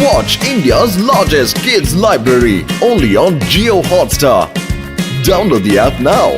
Watch India's largest kids library only on Jio Hotstar. Download the app now.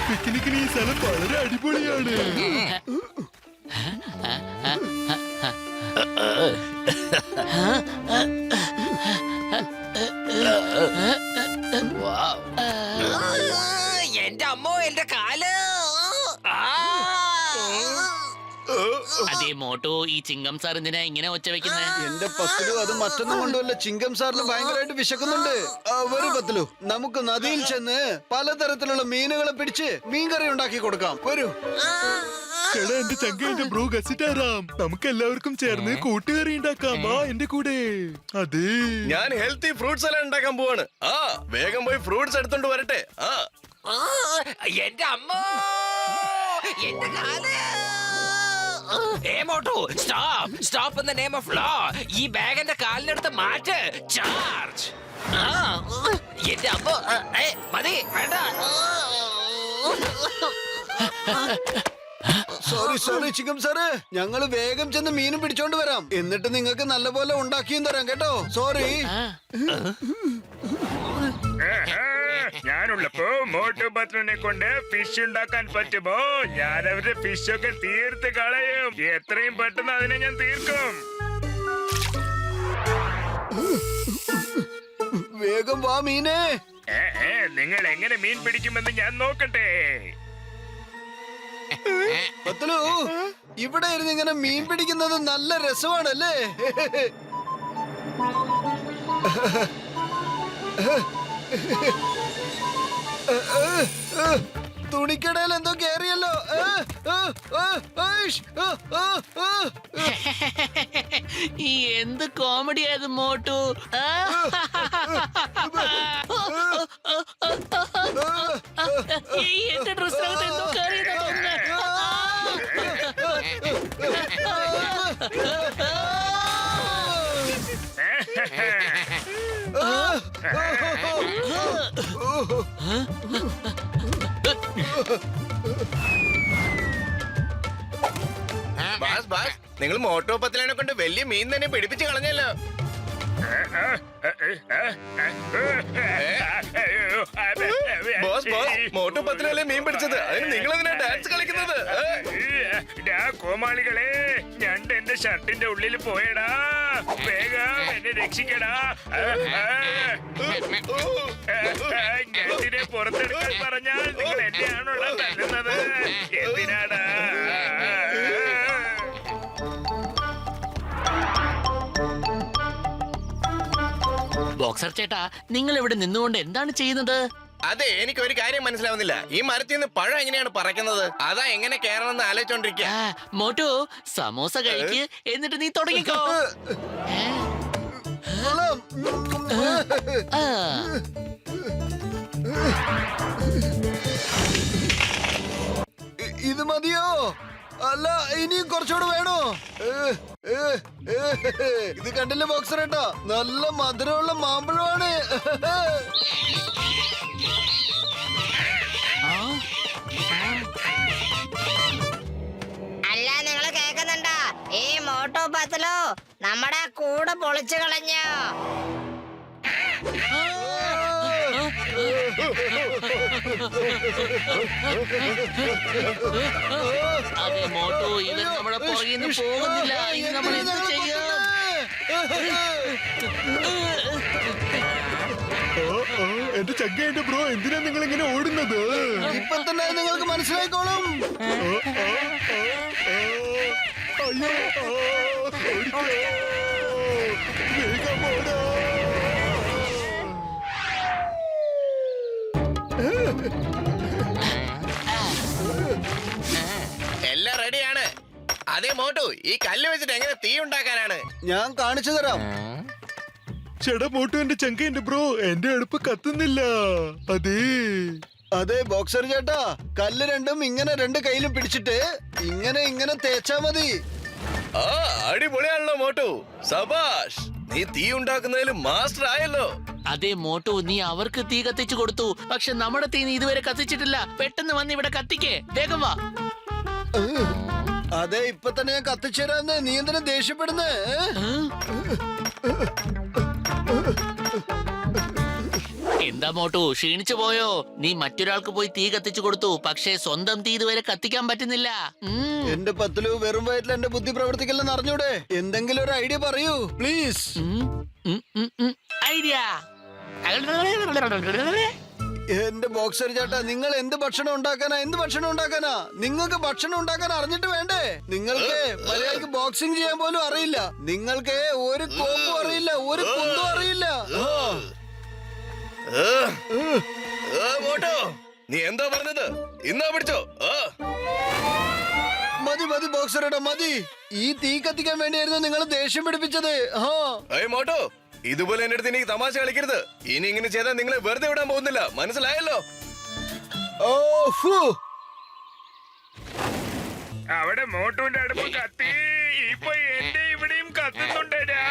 പിക്നിക്കിന് ഈ സ്ഥലം വളരെ അടിപൊളിയാണ്. എന്റെ അമ്മോ എന്റെ കാല്. അതേ മോട്ടോ, ഈ ചിങ്കം സാർ എന്തിനാ ഇങ്ങനെ ഒച്ച വെക്കുന്നത്? എന്റെ പത്തിലു അത് മറ്റൊന്നും കൊണ്ടുമല്ല, ചിങ്കം സാറിന് ഭയങ്കരമായിട്ട് വിശക്കുന്നുണ്ട്. വരൂ പത്തിലു, നമുക്ക് നദിയിൽ ചെന്ന് പലതരത്തിലുള്ള മീനുകളെ പിടിച്ച് മീൻകറി ഉണ്ടാക്കി കൊടുക്കാം. വരൂ. എടാ എന്റെ ചങ്ക, എന്റെ ബ്രോ ഗസിറ്റാരാം, നമുക്ക് എല്ലാവർക്കും ചേർന്ന് കൂട്ടുകറി ഉണ്ടാക്കാം. എന്റെ കൂടെ. അതെ, ഞാൻ ഹെൽത്തി ഫ്രൂട്ട്സ് എല്ലാം ഉണ്ടാക്കാൻ പോവാണ്. വേഗം പോയി ഫ്രൂട്ട്സ് എടുത്തോണ്ട് വരട്ടെ. എന്റെ അമ്മോ എന്റെ കാല്. Stop in the name of law. ഈ ബാഗ് എന്റെ കാലിനടുത്ത് മാറ്റ്. ചാർജ്. എന്റെ അമ്മോ. മതി, വേണ്ട. സോറി ചിങ്കം സാറ്, ഞങ്ങള് വേഗം ചെന്ന് മീനും പിടിച്ചോണ്ട് വരാം. എന്നിട്ട് നിങ്ങൾക്ക് നല്ലപോലെ ഉണ്ടാക്കിയും തരാം കേട്ടോ. സോറി. ഞാനുള്ളപ്പോ മോട്ടു പത്ലനെ കൊണ്ട് ഫിഷ് ഉണ്ടാക്കാൻ പറ്റുമോ? ഞാൻ അവരുടെ ഫിഷ് ഒക്കെ തീർത്ത് കളയും. എത്രയും പെട്ടെന്ന് അതിനെ ഞാൻ തീർക്കും. വേഗം വാ മീനെ. നിങ്ങൾ എങ്ങനെ മീൻ പിടിക്കുമെന്ന് ഞാൻ നോക്കട്ടെ. പത്തലു, ഇവിടെ ഇരുന്ന് ഇങ്ങനെ മീൻ പിടിക്കുന്നത് നല്ല രസമാണല്ലേ? തുണിക്കടയിൽ എന്തോ കേറിയല്ലോ. ഈ എന്ത് കോമഡി ആയത് മോട്ടു. എന്റെ ഡ്രസ്സിനകത്ത് എന്തോ കയറിയതാ തോന്നുന്നത്. നിങ്ങൾ മോട്ടോ പത്തലിനെ കൊണ്ട് വലിയ മീൻ തന്നെ പിടിപ്പിച്ച് കളഞ്ഞല്ലോ. മോട്ടോ പത്തലല്ലേ മീൻ പിടിച്ചത്, അതിന് നിങ്ങൾ എന്തിനാ ഡാൻസ് കളിക്കുന്നത്? കോമാളികളെ, ഞണ്ട് എന്റെ ഷർട്ടിന്റെ ഉള്ളിൽ പോയടാ. വേഗം എന്നെ രക്ഷിക്കടാ. ഞണ്ടിനെ പുറത്തെടുക്കാൻ പറഞ്ഞാൽ നിങ്ങൾ എന്നെയാണുള്ള തല്ലുന്നത്. എന്തിനാടാ? ബോക്സർ ചേട്ടാ, നിങ്ങൾ ഇവിടെ നിന്നുകൊണ്ട് എന്താണ് ചെയ്യുന്നത്? അതെ, എനിക്ക് ഒരു കാര്യം മനസ്സിലാവുന്നില്ല. ഈ മരത്തിൽ നിന്ന് പഴം എങ്ങനെയാണ് പറക്കുന്നത്? അതാ എങ്ങനെ കേറണമെന്ന് ആലോചിച്ചോണ്ടിരിക്കുക. മോട്ടു, സമോസ കഴിക്ക്, എന്നിട്ട് നീ തുടങ്ങിക്കോ. ഇത് മതിയോ? അല്ല, ഇനിയും കുറച്ചുകൂടെ വേണോ? ഇത് കണ്ടില്ല ബോക്സർ ഏട്ടാ, നല്ല മധുരമുള്ള മാമ്പഴമാണ്. അല്ല, നിങ്ങള് കേക്കുന്നുണ്ടോ? ഈ മോട്ടോ പത്തലോ നമ്മുടെ കൂടെ പൊളിച്ചു കളഞ്ഞു. അതെ മോട്ടു, ഇവൻ നമ്മുടെ പുറകിൽ നിന്ന് പോകുന്നില്ല. ഇനി നമ്മൾ എന്ത് ചെയ്യാം? എന്റെ ചങ്ക, എന്റെ ബ്രോ, എന്തിനാ നിങ്ങൾ ഇങ്ങനെ ഓടുന്നത്? ഇപ്പൊ തന്നെ നിങ്ങൾക്ക് മനസ്സിലായിക്കോളും. അയ്യോ, വേഗം ഓടാ. എല്ലാം റെഡിയാണ്. അതേ മോട്ടു, ഈ കല്ല് വെച്ചിട്ട് എങ്ങനെ തീ ഉണ്ടാക്കാനാണ്? ഞാൻ കാണിച്ചു തരാം. ചേട്ടാ മോട്ടു എന്റെ ചങ്ക എന്റെ ബ്രോ, എന്റെ അടുപ്പ് കത്തുന്നില്ല. അതേ അതെ ബോക്സർ ചേട്ടാ, കല്ല് രണ്ടും ഇങ്ങനെ രണ്ട് കയ്യിലും പിടിച്ചിട്ട് ഇങ്ങനെ തേച്ചാ മതി. ആ അടിപൊളിയാണല്ലോ മോട്ടു, സബാഷ്. നീ തീ ഉണ്ടാക്കുന്നതിൽ മാസ്റ്റർ ആയല്ലോ. അതെ മോട്ടു, നീ അവർക്ക് തീ കത്തിച്ചു കൊടുത്തു, പക്ഷെ നമ്മുടെ തീ നീ ഇതുവരെ കത്തിച്ചിട്ടില്ല. പെട്ടെന്ന് വന്ന് ഇവിടെ കത്തിക്കേ, വേഗം വാ. അതെ ഇപ്പൊ തന്നെ ഞാൻ കത്തിച്ചു തരാന്ന്. നീ എന്തിനാ ദേഷ്യപ്പെടുന്നേ? എന്താ മോട്ടു, ക്ഷീണിച്ചു പോയോ? നീ മറ്റൊരാൾക്ക് പോയി തീ കത്തിച്ചു കൊടുത്തു, പക്ഷേ സ്വന്തം തീ ഇതുവരെ കത്തിക്കാൻ പറ്റുന്നില്ല. എന്റെ പത്തിലു വെറും വയറ്റിൽ എന്റെ ബുദ്ധി പ്രവർത്തിക്കില്ലെന്ന് അറിഞ്ഞൂടെ? എന്തെങ്കിലും ഒരു ഐഡിയ പറയൂ പ്ലീസ്. ഐഡിയ. എന്റെ ബോക്സർ ചേട്ടാ, നിങ്ങൾ എന്ത് ഭക്ഷണം ഉണ്ടാക്കാനാ? നിങ്ങൾക്ക് ഭക്ഷണം ഉണ്ടാക്കാൻ അറിഞ്ഞിട്ട് വേണ്ടേ? നിങ്ങൾക്ക് മര്യാദക്ക് ബോക്സിംഗ് ചെയ്യാൻ പോലും അറിയില്ല. നിങ്ങൾക്ക് ഒരു കോപ്പും അറിയില്ല, ഒരു കുന്തും അറിയില്ല. മോട്ടു, നീ എന്താ പറഞ്ഞത്? ഇന്നാ പിടിച്ചോ. മതി ബോക്സർ ചേട്ടാ മതി. ഈ തീ കത്തിക്കാൻ വേണ്ടിയായിരുന്നു നിങ്ങൾ ദേഷ്യം പിടിപ്പിച്ചത്. മോട്ടു, ഇതുപോലെ എന്റെ അടുത്ത് എനിക്ക് തമാശ കളിക്കരുത്. ഇനി ഇങ്ങനെ ചെയ്താൽ നിങ്ങളെ വെറുതെ വിടാൻ പോകുന്നില്ല, മനസ്സിലായല്ലോ? അവിടെ മോട്ടുവിന്റെ അടുപ്പ് കത്തി, ഇപ്പൊ എന്റെ ഇവിടെയും കത്തുന്നുണ്ടടാ.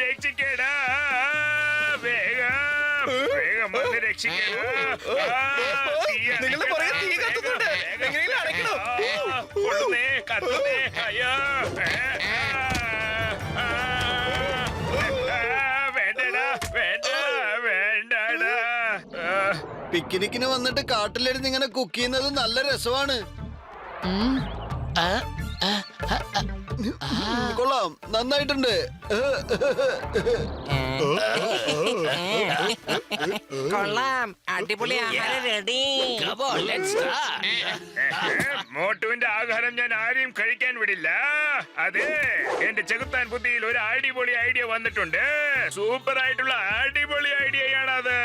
രക്ഷിക്കടാ, വേഗം വന്ന് രക്ഷിക്കടാ. നിങ്ങൾ പറയാ തീ കത്തുന്നുണ്ട്, എങ്ങനെയെങ്കിലും അടയ്ക്കണോ? കത്തുന്നേ, അയ്യോ. വേണ്ടടാ. പിക്നിക്കിന് വന്നിട്ട് കാട്ടിലിരുന്ന് ഇങ്ങനെ കുക്ക് ചെയ്യുന്നത് നല്ല രസമാണ്. കൊള്ളാം, നന്നായിട്ടുണ്ട്. കൊള്ളാം, അടിപൊളി ആഹാരം റെഡി. മോട്ടുവിന്റെ ആഹാരം ഞാൻ ആരെയും കഴിക്കാൻ വിടില്ല. അതെ, എന്റെ ചെകുത്താൻ ബുദ്ധിയിൽ ഒരു അടിപൊളി ഐഡിയ വന്നിട്ടുണ്ട്. സൂപ്പർ ആയിട്ടുള്ള അടിപൊളി ഐഡിയയാണത്.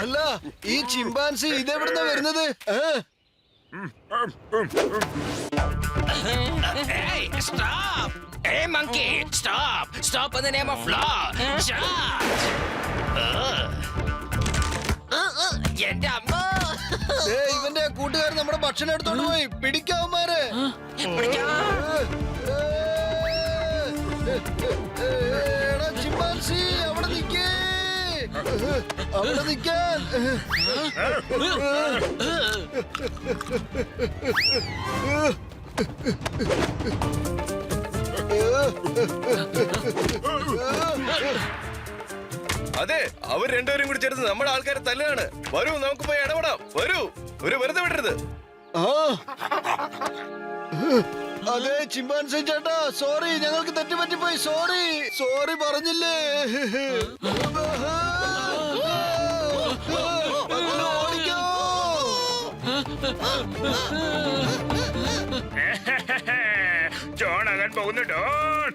അല്ല, ഈ ചിമ്പാൻസി ഇതെവിടുന്ന വരുന്നത്? Hey, stop! Hey, monkey, stop! Stop in the name of law! Charge! എന്റെ അമ്മ! ഇവന്റെ കൂട്ടുകാരൻ നമ്മുടെ ഭക്ഷണം എടുത്തോണ്ട് പോയി. പിടിക്കാവന്മാരെ. ചിമ്പാൻസി അവിടെ നിൽക്കേ, അവിടെ നിൽക്കാൻ. അതെ, അവർ രണ്ടുപേരും കൂടി ചേർന്ന് നമ്മുടെ ആൾക്കാരെ തല്ലാണ്. വരൂ, നമുക്ക് പോയി ഇടപെടാം. വരൂ, ഒരു വെറുതെ വിടരുത്. അതെ ചിമ്പാൻസി ചേട്ടാ, സോറി, ഞങ്ങൾക്ക് തെറ്റുപറ്റിപ്പോയി. സോറി പറഞ്ഞില്ലേ? ഓടിക്കോ. ചോണാകാൻ പോകുന്നു ഡോൺ.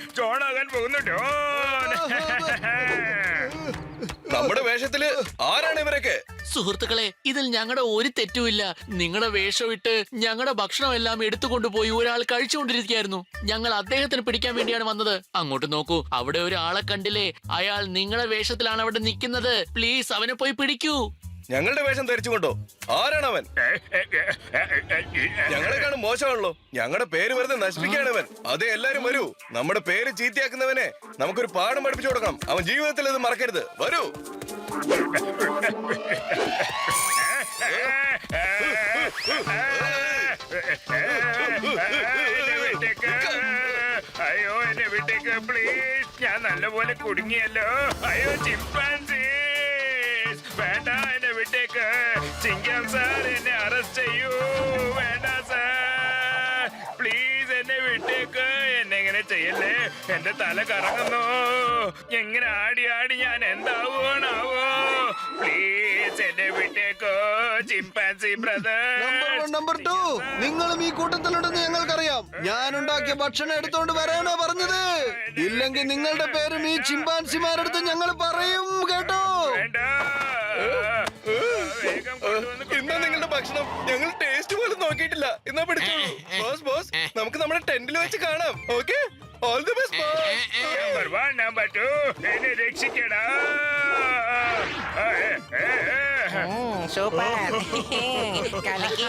നമ്മുടെ വേഷത്തില് ആരാണ് ഇവരൊക്കെ? സുഹൃത്തുക്കളെ, ഇതിൽ ഞങ്ങളുടെ ഒരു തെറ്റുമില്ല. നിങ്ങളുടെ വേഷം ഇട്ട് ഞങ്ങളുടെ ഭക്ഷണം എല്ലാം എടുത്തുകൊണ്ടുപോയി ഒരാൾ കഴിച്ചുകൊണ്ടിരിക്കുകയായിരുന്നു. ഞങ്ങൾ അദ്ദേഹത്തിന് പിടിക്കാൻ വേണ്ടിയാണ് വന്നത്. അങ്ങോട്ട് നോക്കൂ, അവിടെ ഒരാളെ കണ്ടില്ലേ? അയാൾ നിങ്ങളുടെ വേഷത്തിലാണ് അവിടെ നിൽക്കുന്നത്. പ്ലീസ് അവനെ പോയി പിടിക്കൂ. ഞങ്ങളുടെ വേഷം ധരിച്ചുകൊണ്ടോ? ആരാണവൻ? ഞങ്ങളെക്കാളും മോശമാണല്ലോ. ഞങ്ങളുടെ പേര് വെറുതെ നശിപ്പിക്കാണവൻ. അതെ, എല്ലാരും വരൂ. നമ്മുടെ പേര് ചീത്തയാക്കുന്നവനെ നമുക്കൊരു പാഠം പഠിപ്പിച്ചു കൊടുക്കണം. അവൻ ജീവിതത്തിൽ ഇത് മറക്കരുത്. വരൂ. അയ്യോ, എന്നെ വിട്ടേക്ക് പ്ലീസ്. ഞാൻ നല്ലപോലെ കുടുങ്ങിയല്ലോ. അയ്യോ ചിമ്പാൻസി, വേണ്ട, എന്നെ വിട്ടേക്ക്. ചിങ്കം സാർ, എന്നെ അറസ്റ്റ് ചെയ്യൂ. വേണ്ട സാർ, പ്ലീസ് എന്നെ വിട്ടേക്ക്. എന്നെ ഇങ്ങനെ ചെയ്യല്ലേ, എന്റെ തല കറങ്ങുന്നു. എങ്ങനെ ആടി ഞാൻ എന്താവോണാവോ? പ്ലീസ് എന്നെ വിട്ടേക്കോ ചിമ്പാൻസി ബ്രദർ. നമ്പർ 2, നിങ്ങളും ഈ കൂട്ടത്തിലുണ്ടെന്ന് ഞങ്ങൾക്കറിയാം. ഞാൻ ഉണ്ടാക്കിയ ഭക്ഷണം എടുത്തോണ്ട് വരാനാ പറഞ്ഞത്. ഇല്ലെങ്കിൽ നിങ്ങളുടെ പേരും ഈ ചിമ്പാൻസിമാരടുത്ത് ഞങ്ങൾ പറയും കേട്ടോ. വേണ്ട വേഗം കൊണ്ടുവന്ന് ഇന്നാ നിങ്ങളുടെ ഭക്ഷണം ഞങ്ങൾ ടേസ്റ്റ് പോലും നോക്കിയിട്ടില്ല. എന്നാ പിടിച്ചോളൂ ബോസ്. ബോസ് നമുക്ക് നമ്മുടെ ടെന്റിൽ വെച്ച് കാണാം. Okay, all the best boss. Number 1 number 2 എന്നെ രക്ഷിക്കടാ. സൂപ്പർ കളിക്ക്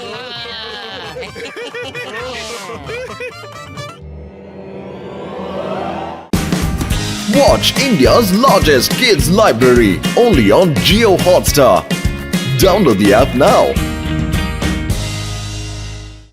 Watch India's largest kids library only on Geo Hotstar. Download the app now.